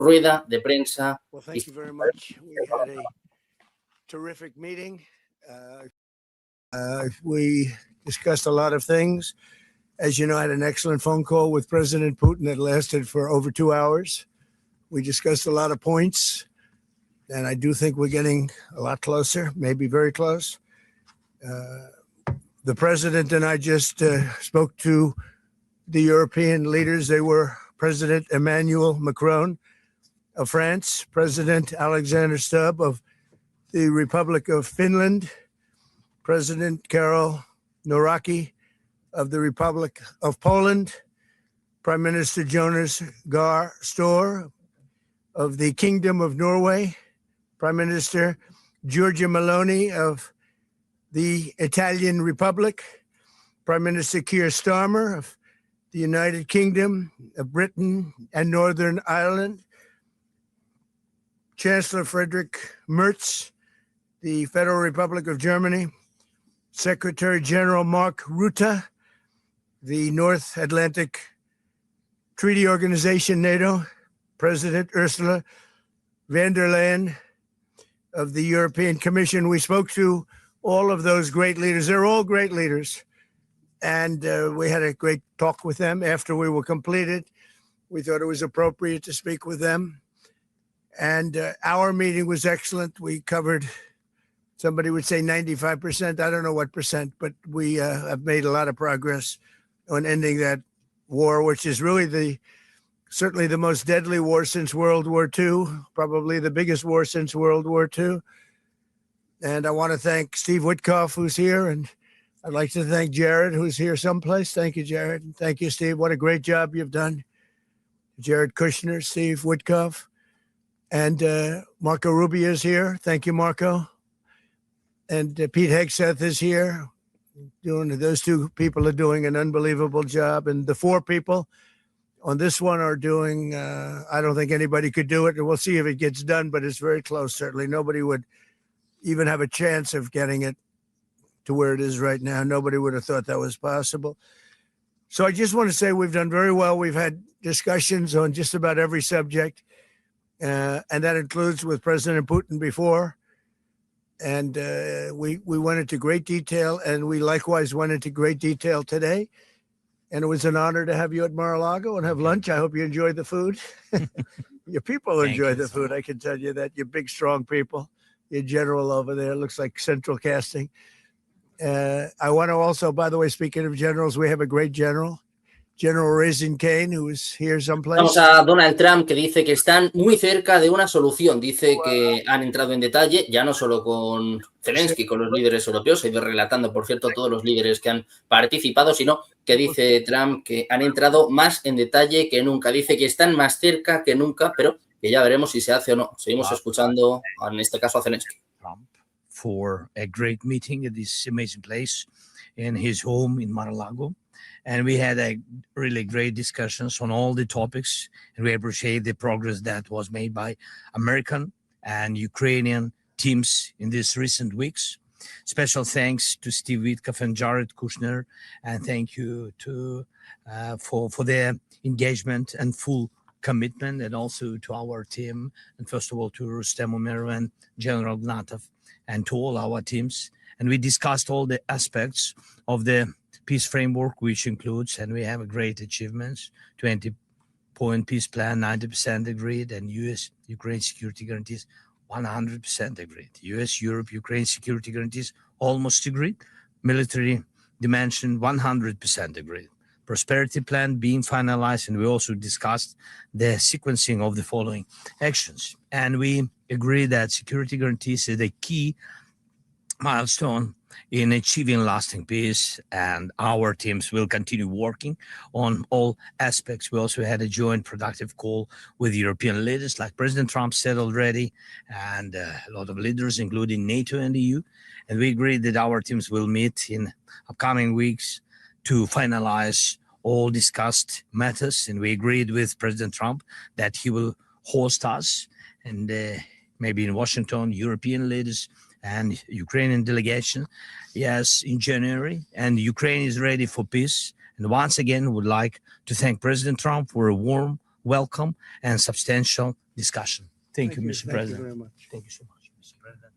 rueda de prensa. Well, thank you very much. We had a terrific meeting. We discussed a lot of things. As you know, I had an excellent phone call with President Putin that lasted for over 2 hours. We discussed a lot of points, and I do think we're getting a lot closer, maybe very close. The president and I just spoke to the European leaders. They were President Emmanuel Macron of France, President Alexander Stubb of the Republic of Finland, President Karol Nawrocki of the Republic of Poland, Prime Minister Jonas Gahr Store of the Kingdom of Norway, Prime Minister Giorgia Meloni of the Italian Republic, Prime Minister Keir Starmer of the United Kingdom of Britain and Northern Ireland, Chancellor Friedrich Merz, the Federal Republic of Germany, Secretary General Mark Rutte, the North Atlantic Treaty Organization, NATO, President Ursula von der Leyen of the European Commission. We spoke to all of those great leaders. They're all great leaders. And we had a great talk with them after we were completed. We thought it was appropriate to speak with them. And our meeting was excellent. We covered, somebody would say 95%. I don't know what percent, but we have made a lot of progress on ending that war, which is really certainly the most deadly war since World War II, probably the biggest war since World War II. And I want to thank Steve Witkoff, who's here, and I'd like to thank Jared, who's here someplace. Thank you, Jared. And thank you, Steve. What a great job you've done. Jared Kushner, Steve Witkoff, and Marco Rubio is here. Thank you, Marco. And Pete Hegseth is here. Those two people are doing an unbelievable job. And the four people on this one are doing, I don't think anybody could do it. And we'll see if it gets done, but it's very close, certainly. Nobody would even have a chance of getting it to where it is right now. Nobody would have thought that was possible. So I just want to say we've done very well. We've had discussions on just about every subject, and that includes with President Putin before. And we went into great detail, and we likewise went into great detail today. And it was an honor to have you at Mar-a-Lago and have lunch. I hope you enjoyed the food. Your people enjoy the food. I can tell you that. You're big, strong people. Your general over there looks like central casting. I want to also, by the way, speaking of generals, we have a great general, General Raisin Kane, who is here someplace. Vamos a Donald Trump, que dice que están muy cerca de una solución. Dice que han entrado en detalle, ya no solo con Zelenski, con los líderes europeos, he ido relatando, por cierto, todos los líderes que han participado, sino que dice Trump que han entrado más en detalle que nunca. Dice que están más cerca que nunca, pero que ya veremos si se hace o no. Seguimos escuchando, en este caso, a Zelenski. Trump for a great meeting at this amazing place in his home in Mar-a-Lago. And we had a really great discussions on all the topics, and we appreciate the progress that was made by American and Ukrainian teams in these recent weeks. Special thanks to Steve Witkoff and Jared Kushner, and thank you to for their engagement and full commitment, and also to our team, and first of all to Rustem Umerov and General Gnatov, and to all our teams. And we discussed all the aspects of the peace framework, which includes, and we have a great achievements, 20-point peace plan, 90% agreed, and US-Ukraine security guarantees, 100% agreed. US-Europe-Ukraine security guarantees, almost agreed. Military dimension, 100% agreed. Prosperity plan being finalized, and we also discussed the sequencing of the following actions. And we agree that security guarantees is the key milestone in achieving lasting peace, and our teams will continue working on all aspects. We also had a joint productive call with European leaders, like President Trump said already, and a lot of leaders, including NATO and the EU. And we agreed that our teams will meet in upcoming weeks to finalize all discussed matters. And we agreed with President Trump that he will host us, and maybe in Washington, European leaders and Ukrainian delegation, yes, in January. And Ukraine is ready for peace. And once again, would like to thank President Trump for a warm welcome and substantial discussion. Thank you, Mr. President. Thank you very much. Thank you so much, Mr. President.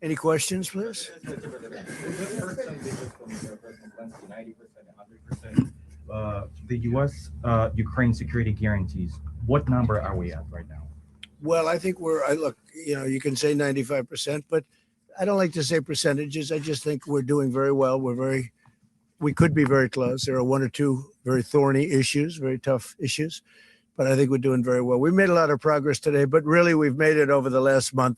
Any questions, please? The U.S. Ukraine security guarantees. What number are we at right now? Well, I think look, you can say 95%, but I don't like to say percentages. I just think we're doing very well. We could be very close. There are one or two very thorny issues, very tough issues, but I think we're doing very well. We made a lot of progress today, but really we've made it over the last month.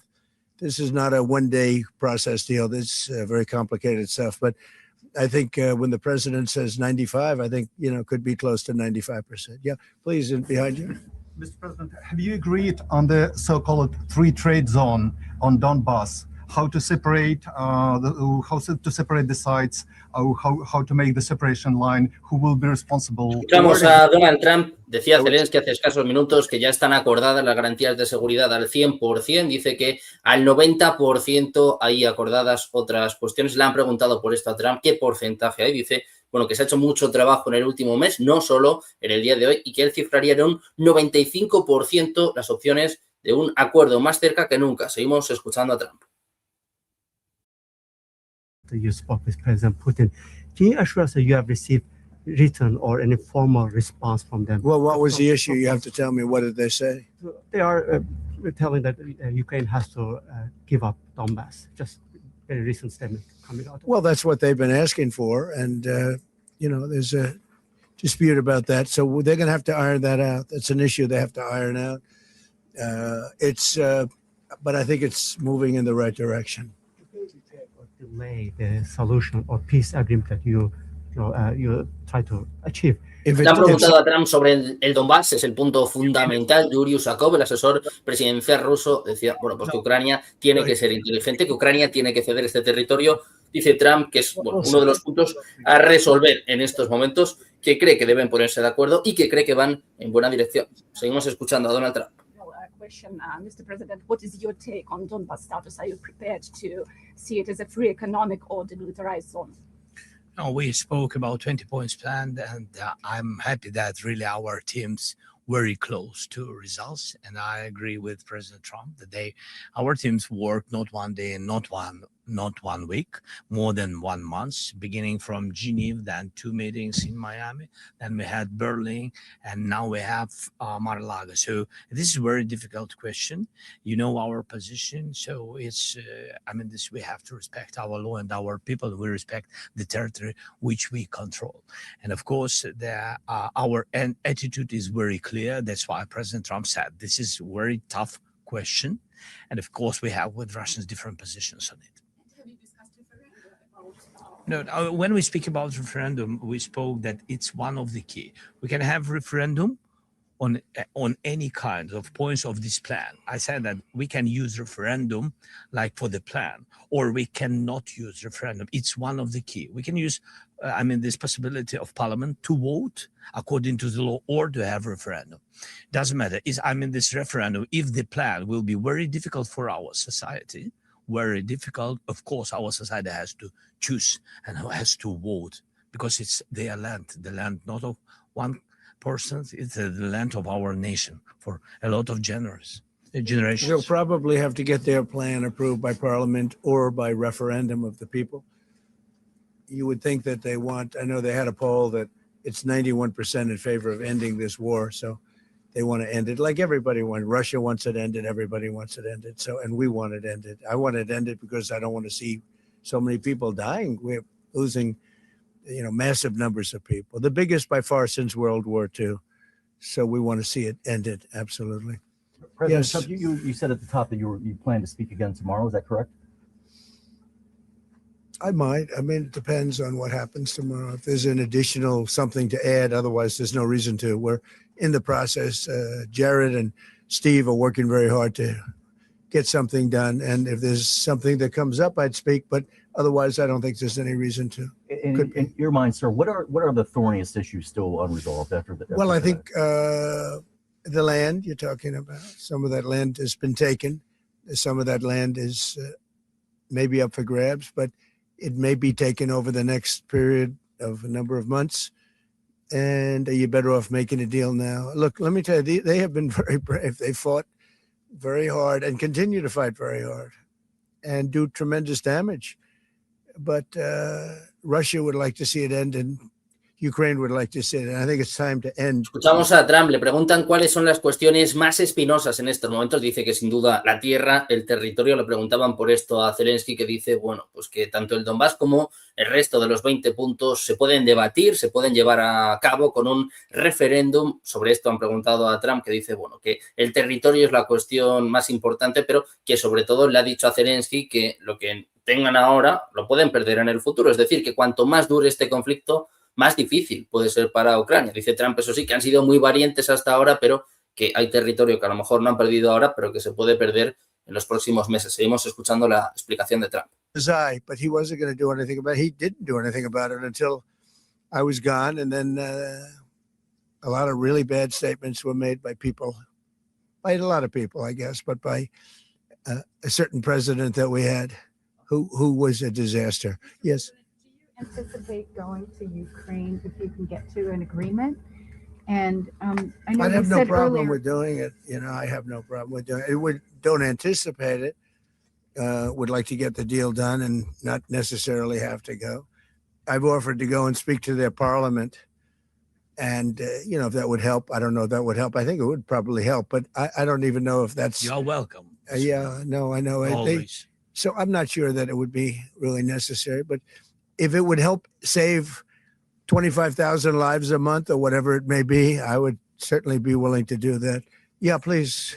This is not a one-day process deal. This is very complicated stuff, but I think when the president says 95, I think, could be close to 95%. Yeah, please, behind you. Mr. President, have you agreed on the so-called free trade zone on Donbass? How to separate the sites? How to make the separation line? Who will be responsible? Escuchamos a Donald Trump. Decía Zelensky hace escasos minutos que ya están acordadas las garantías de seguridad al 100%. Dice que al 90% hay acordadas otras cuestiones. Le han preguntado por esto a Trump qué porcentaje hay. Dice, que se ha hecho mucho trabajo en el último mes, no solo en el día de hoy, y que él cifraría en un 95% las opciones de un acuerdo más cerca que nunca. Seguimos escuchando a Trump. You spoke with President Putin. Can you assure us that you have received written or any formal response from them? Well, what was the issue? You have to tell me. What did they say? They are telling that Ukraine has to give up Donbass. Just very recent statement coming out. Well, that's what they've been asking for, and there's a dispute about that. So they're going to have to iron that out. That's an issue they have to iron out. But I think it's moving in the right direction. Delay the solution or peace agreement that you try to achieve. Le han preguntado a Trump sobre el Donbass, es el punto fundamental. Yuri Usakov, el asesor presidencial ruso, decía, que Ucrania tiene que ser inteligente, que Ucrania tiene que ceder este territorio. Dice Trump que es uno de los puntos a resolver en estos momentos, que cree que deben ponerse de acuerdo y que cree que van en buena dirección. Seguimos escuchando a Donald Trump. Question, Mr. President, what is your take on Donbas status? Are you prepared to see it as a free economic or demilitarized zone? No, we spoke about 20 points planned, and I'm happy that really our teams very close to results. And I agree with President Trump that our teams worked not one day and not one week, more than 1 month, beginning from Geneva, then 2 meetings in Miami, then we had Berlin, and now we have Mar-a-Lago. So this is a very difficult question. You know our position, so it's, we have to respect our law and our people. We respect the territory which we control. And of course, our attitude is very clear. That's why President Trump said this is a very tough question. And of course, we have with Russians different positions on it. No, when we speak about referendum, we spoke that it's one of the key. We can have referendum on any kind of points of this plan. I said that we can use referendum like for the plan, or we cannot use referendum. It's one of the key. We can use, this possibility of parliament to vote according to the law or to have referendum. Doesn't matter. This referendum, if the plan will be very difficult for our society, very difficult. Of course, our society has to choose and has to vote because it's their land, the land not of one person, it's the land of our nation for a lot of generations. They'll probably have to get their plan approved by parliament or by referendum of the people. You would think that they want, I know they had a poll that it's 91% in favor of ending this war, so they want to end it like everybody wants. Russia wants it ended. Everybody wants it ended. So, and we want it ended. I want it ended because I don't want to see so many people dying. We're losing, massive numbers of people. The biggest by far since World War II. So we want to see it ended. Absolutely. President Trump, you said at the top that you plan to speak again tomorrow. Is that correct? I might. It depends on what happens tomorrow. If there's an additional something to add, otherwise there's no reason to. We're in the process. Jared and Steve are working very hard to get something done. And if there's something that comes up, I'd speak. But otherwise, I don't think there's any reason to. In your mind, sir, what are the thorniest issues still unresolved after the? Well, I think the land you're talking about. Some of that land has been taken. Some of that land is maybe up for grabs, but it may be taken over the next period of a number of months. And are you better off making a deal now? Look, let me tell you, they have been very brave. They fought very hard and continue to fight very hard and do tremendous damage. But Russia would like to see it end, and Ukraine would like to see it. And I think it's time to end. Escuchamos a Trump, le preguntan cuáles son las cuestiones más espinosas en estos momentos. Dice que sin duda la tierra, el territorio. Le preguntaban por esto a Zelensky, que dice, bueno, pues que tanto el Donbass como el resto de los 20 puntos se pueden debatir, se pueden llevar a cabo con un referéndum. Sobre esto han preguntado a Trump, que dice, bueno, que el territorio es la cuestión más importante, pero que sobre todo le ha dicho a Zelensky que lo que tengan ahora lo pueden perder en el futuro. Es decir, que cuanto más dure este conflicto, más difícil puede ser para Ucrania. Dice Trump, eso sí, que han sido muy valientes hasta ahora, pero que hay territorio que a lo mejor no han perdido ahora, pero que se puede perder en los próximos meses. Seguimos escuchando la explicación de Trump. But he wasn't going to do anything about it. He didn't do anything about it until I was gone. And then a lot of really bad statements were made by people, by a lot of people, I guess, but by a certain president that we had who was a disaster. Yes. Anticipate going to Ukraine if you can get to an agreement? And I know I have you no said problem earlier, with doing it. You know, I have no problem with doing it. Don't anticipate it. Would like to get the deal done and not necessarily have to go. I've offered to go and speak to their parliament. And, you know, if that would help, I don't know if that would help. I think it would probably help, but I don't even know if that's... You're welcome. Yeah, no, I know. Always. So I'm not sure that it would be really necessary, but if it would help save 25,000 lives a month or whatever it may be, I would certainly be willing to do that. Yeah, please.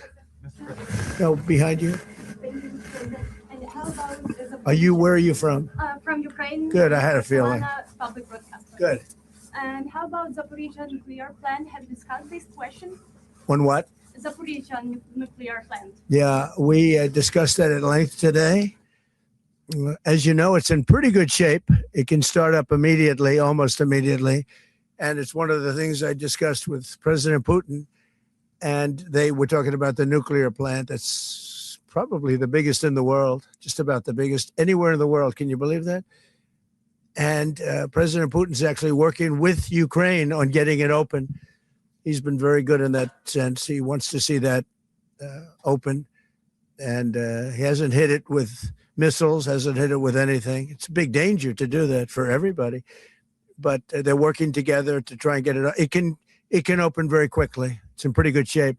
No, behind you. And how about Where are you from? From Ukraine? Good, I had a feeling. Public broadcaster. Good. And how about Zaporizhzhia nuclear plant? Have you discussed this question? On what? Zaporizhzhia nuclear plant. Yeah, we discussed that at length today. As you know, it's in pretty good shape. It can start up immediately, almost immediately. And it's one of the things I discussed with President Putin. And they were talking about the nuclear plant. That's probably the biggest in the world, just about the biggest anywhere in the world. Can you believe that? And President Putin's actually working with Ukraine on getting it open. He's been very good in that sense. He wants to see that open. And he hasn't hit it with missiles, hasn't hit it with anything. It's a big danger to do that for everybody. But they're working together to try and get it. It can open very quickly. It's in pretty good shape.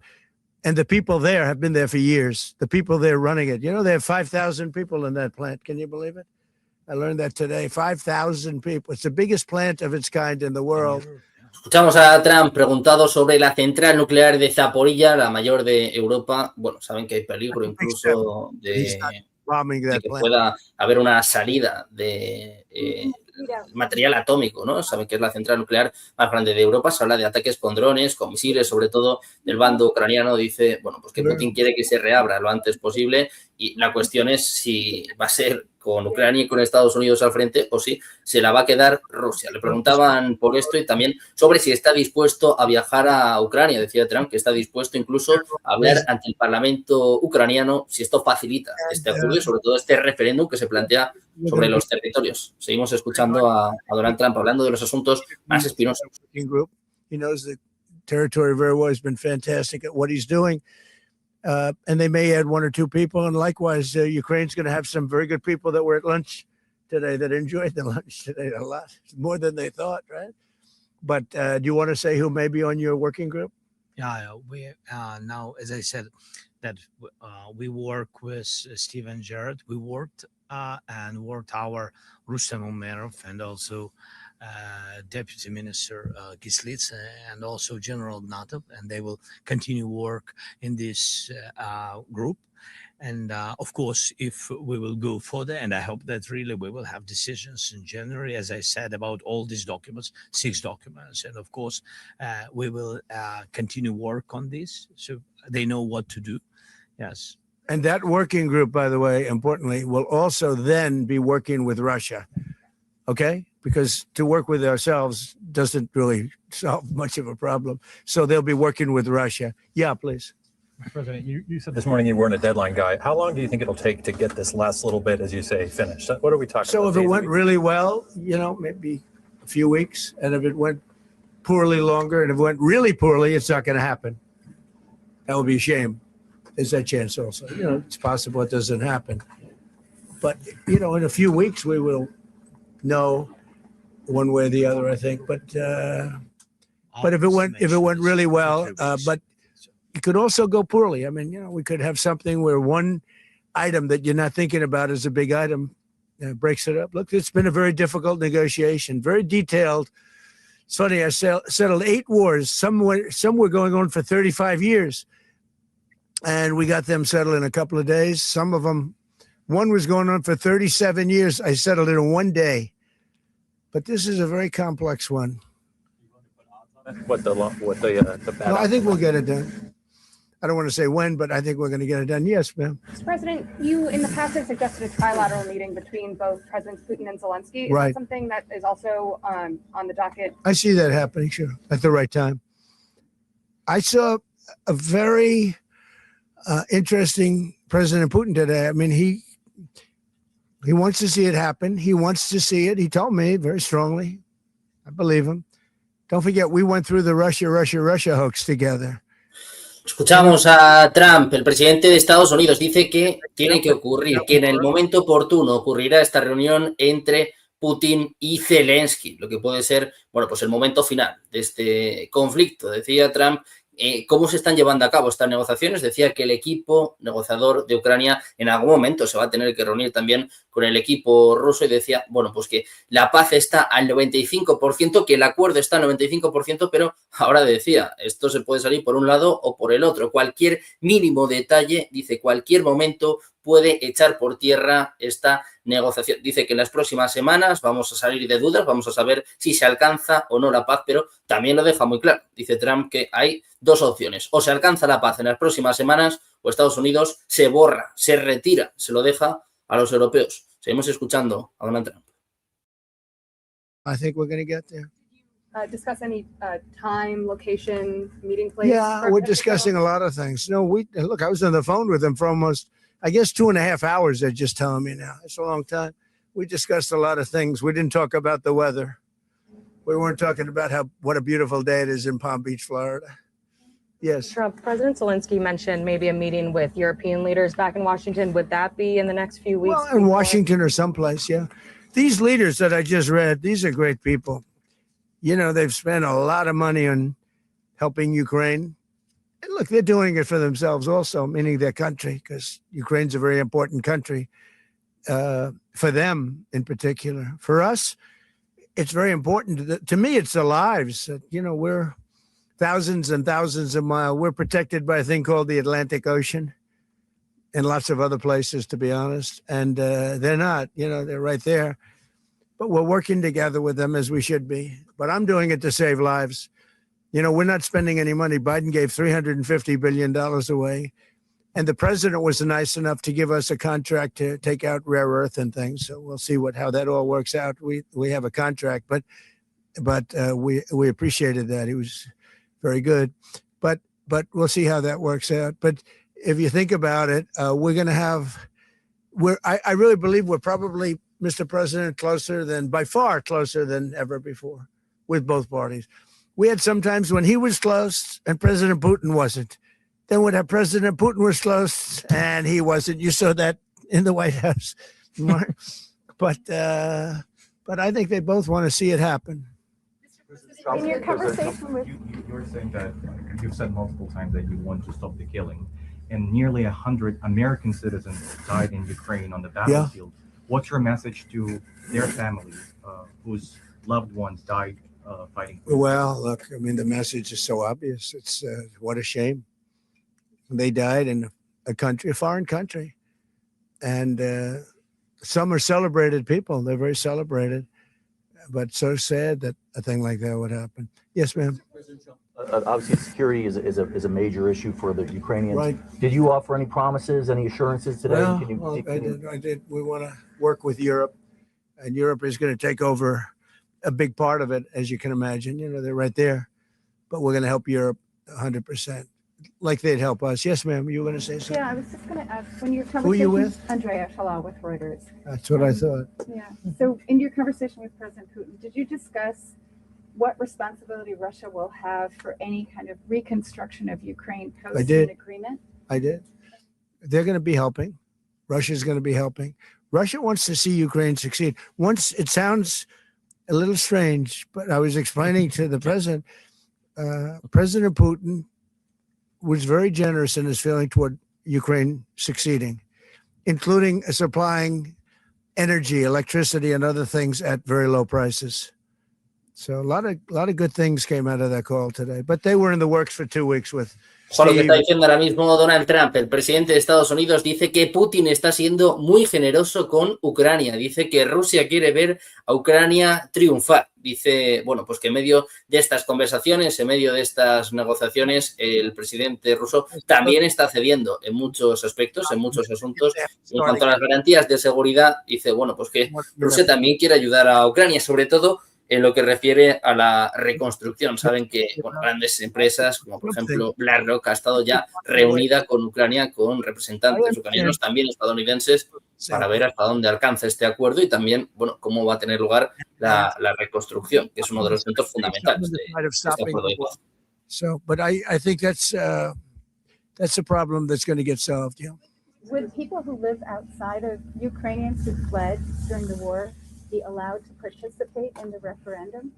And the people there have been there for years. The people there running it. You know, they have 5,000 people in that plant. Can you believe it? I learned that today. 5,000 people. It's the biggest plant of its kind in the world. Escuchamos a Trump preguntado sobre la central nuclear de Zaporizhzhia, la mayor de Europa. Bueno, saben que hay peligro incluso de que pueda haber una salida de material atómico, ¿no? Saben que es la central nuclear más grande de Europa. Se habla de ataques con drones, con misiles, sobre todo del bando ucraniano. Dice, bueno, pues que Putin quiere que se reabra lo antes posible y la cuestión es si va a ser con Ucrania y con Estados Unidos al frente o si se la va a quedar Rusia. Le preguntaban por esto y también sobre si está dispuesto a viajar a Ucrania. Decía Trump que está dispuesto incluso a hablar ante el Parlamento ucraniano si esto facilita este acuerdo y sobre todo este referéndum que se plantea sobre los territorios. Seguimos escuchando a Donald Trump hablando de los asuntos más espinosos. He knows the territory very well. He's been fantastic at what he's doing. And they may add one or two people. And likewise, Ukraine's going to have some very good people that were at lunch today that enjoyed the lunch today a lot, more than they thought, right? But do you want to say who may be on your working group? Yeah, we now, as I said, that we work with Stephen Jarrett. We worked our Rustem Umerov and also Deputy Minister Gislitz and also General Natov, and they will continue work in this group. And of course, if we will go further, and I hope that really we will have decisions in January, as I said, about all these documents, 6 documents. And of course, we will continue work on this so they know what to do. Yes. And that working group, by the way, importantly, will also then be working with Russia. Okay? Because to work with ourselves doesn't really solve much of a problem. So they'll be working with Russia. Yeah, please. President, you said this morning you weren't a deadline guy. How long do you think it'll take to get this last little bit, as you say, finished? What are we talking about? So if it went really well, you know, maybe a few weeks. And if it went poorly longer, and if it went really poorly, it's not going to happen. That would be a shame. There's that chance also. It's possible it doesn't happen. But, in a few weeks, we will know one way or the other, I think. But if it went really well, but it could also go poorly. I mean, we could have something where one item that you're not thinking about is a big item breaks it up. Look, it's been a very difficult negotiation, very detailed. It's funny, I settled 8 wars. Some were going on for 35 years. And we got them settled in a couple of days. Some of them, one was going on for 37 years. I settled it in 1 day. But this is a very complex one. What the No, I think we'll get it done. I don't want to say when, but I think we're going to get it done. Yes, ma'am. Mr. President, you in the past have suggested a trilateral meeting between both Presidents Putin and Zelensky. Is Right. that something that is also on the docket? I see that happening, sure, at the right time. I saw a very interesting President Putin today. I mean, he wants to see it happen. He wants to see it. He told me very strongly. I believe him. Don't forget, we went through the Russia hoax together. Escuchamos a Trump, el presidente de Estados Unidos, dice que tiene que ocurrir, que en el momento oportuno ocurrirá esta reunión entre Putin y Zelensky, lo que puede ser, pues el momento final de este conflicto. Decía Trump cómo se están llevando a cabo estas negociaciones. Decía que el equipo negociador de Ucrania en algún momento se va a tener que reunir también con el equipo ruso y decía, pues que la paz está al 95%, que el acuerdo está al 95%, pero ahora decía, esto se puede salir por un lado o por el otro. Cualquier mínimo detalle, dice, cualquier momento puede echar por tierra esta negociación. Dice que en las próximas semanas vamos a salir de dudas, vamos a saber si se alcanza o no la paz, pero también lo deja muy claro. Dice Trump que hay 2 opciones. O se alcanza la paz en las próximas semanas o Estados Unidos se borra, se retira, se lo deja a los europeos. Seguimos escuchando a Donald Trump. I think we're going to get there. Discuss any time, location, meeting place? Yeah, we're discussing a lot of things. No, look, I was on the phone with them for almost, I guess, 2.5 hours. They're just telling me now. It's a long time. We discussed a lot of things. We didn't talk about the weather. We weren't talking about what a beautiful day it is in Palm Beach, Florida. Yes. Trump, President Zelensky mentioned maybe a meeting with European leaders back in Washington. Would that be in the next few weeks? Well, in Washington or someplace, yeah. These leaders that I just read, these are great people. They've spent a lot of money on helping Ukraine. And look, they're doing it for themselves also, meaning their country, because Ukraine's a very important country for them in particular. For us, it's very important. To me, it's the lives. We're thousands and thousands of miles. We're protected by a thing called the Atlantic Ocean and lots of other places, to be honest. And they're not, they're right there. But we're working together with them as we should be. But I'm doing it to save lives. We're not spending any money. Biden gave $350 billion away. And the president was nice enough to give us a contract to take out rare earth and things. So we'll see how that all works out. We have a contract, but we appreciated that. He was very good. But we'll see how that works out. But if you think about it, we're going to have, I really believe we're probably, Mr. President, by far closer than ever before with both parties. We had some times when he was close and President Putin wasn't. Then when President Putin was close and he wasn't. You saw that in the White House. But I think they both want to see it happen. In your conversation with... You're saying that you've said multiple times that you want to stop the killing. And nearly 100 American citizens died in Ukraine on the battlefield. Yeah. What's your message to their families whose loved ones died fighting? Well, look, the message is so obvious. It's what a shame. They died in a foreign country. And some are celebrated people. They're very celebrated. But so sad that a thing like that would happen. Yes, ma'am. Obviously, security is a major issue for the Ukrainians. Right. Did you offer any promises, any assurances today? Well, I did. We want to work with Europe, and Europe is going to take over a big part of it, as you can imagine. They're right there, but we're going to help Europe 100%, like they'd help us. Yes, ma'am. You were going to say something? Yeah, I was just going to ask, when your conversation... Who are you with? Andrea Shalal with Reuters. That's what I thought. Yeah. So in your conversation with President Putin, did you discuss what responsibility Russia will have for any kind of reconstruction of Ukraine I post did. an agreement? I did. They're going to be helping. Russia's going to be helping. Russia wants to see Ukraine succeed. Once it sounds a little strange, but I was explaining to the president, President Putin was very generous in his feeling toward Ukraine succeeding, including supplying energy, electricity, and other things at very low prices. So a lot of good things came out of that call today, but they were in the works for 2 weeks with Ojo, lo que está diciendo ahora mismo Donald Trump, el presidente de Estados Unidos, dice que Putin está siendo muy generoso con Ucrania. Dice que Rusia quiere ver a Ucrania triunfar. Dice, bueno, pues que en medio de estas conversaciones, en medio de estas negociaciones, el presidente ruso también está cediendo en muchos aspectos, en muchos asuntos. En cuanto a las garantías de seguridad, dice, bueno, pues que Rusia también quiere ayudar a Ucrania, sobre todo en lo que refiere a la reconstrucción. Saben que grandes empresas, como por ejemplo BlackRock, ha estado ya reunida con Ucrania, con representantes ucranianos, también estadounidenses, para ver hasta dónde alcanza este acuerdo y también, bueno, cómo va a tener lugar la reconstrucción, que es uno de los puntos fundamentales de este acuerdo de paz. So, but I think that's a problem that's going to get solved. Yeah. Would people who live outside of Ukrainians who fled during the war be allowed to participate in the referendum?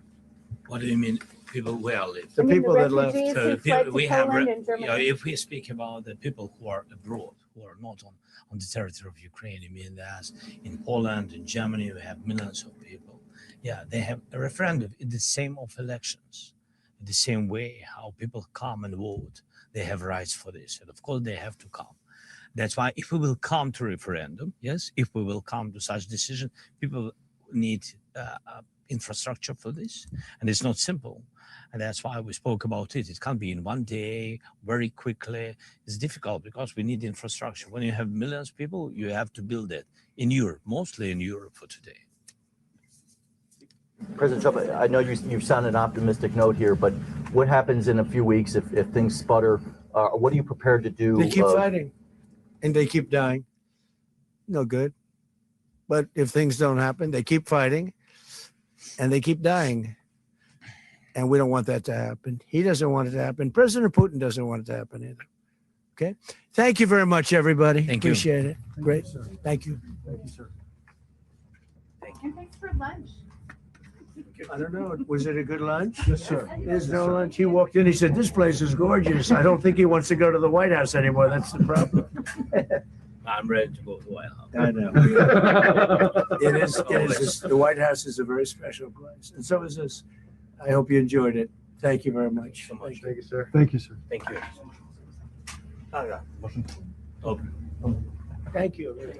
What do you mean, people where live? The people that left. refugees So who the fled people to we have, Poland and Germany. if we speak about the people who are abroad, who are not on the territory of Ukraine, I mean, that's in Poland, in Germany, we have millions of people. Yeah, they have a referendum in the same of elections, in the same way how people come and vote. They have rights for this, and of course they have to come. That's why if we will come to referendum, yes, if we will come to such decision, people need infrastructure for this, and it's not simple, and that's why we spoke about it. It can't be in one day, very quickly. It's difficult because we need infrastructure. When you have millions of people, you have to build it in Europe, mostly in Europe for today. President Trump, I know you sound an optimistic note here, but what happens in a few weeks if things sputter? What are you prepared to do? They keep fighting, and they keep dying. No good. But if things don't happen, they keep fighting, and they keep dying. And we don't want that to happen. He doesn't want it to happen. President Putin doesn't want it to happen either. Okay? Thank you very much, everybody. Thank you. Appreciate it. Great. Thank you. Thank you, sir. And thanks for lunch. I don't know. Was it a good lunch? Yes, sir. There's no lunch. He walked in. He said, "This place is gorgeous." I don't think he wants to go to the White House anymore. That's the problem. I'm ready to go to the White House. I know. It is. The White House is a very special place, and so is this. I hope you enjoyed it. Thank you very much. So much. Thank you, sir. Thank you, sir. Thank you. Thank you.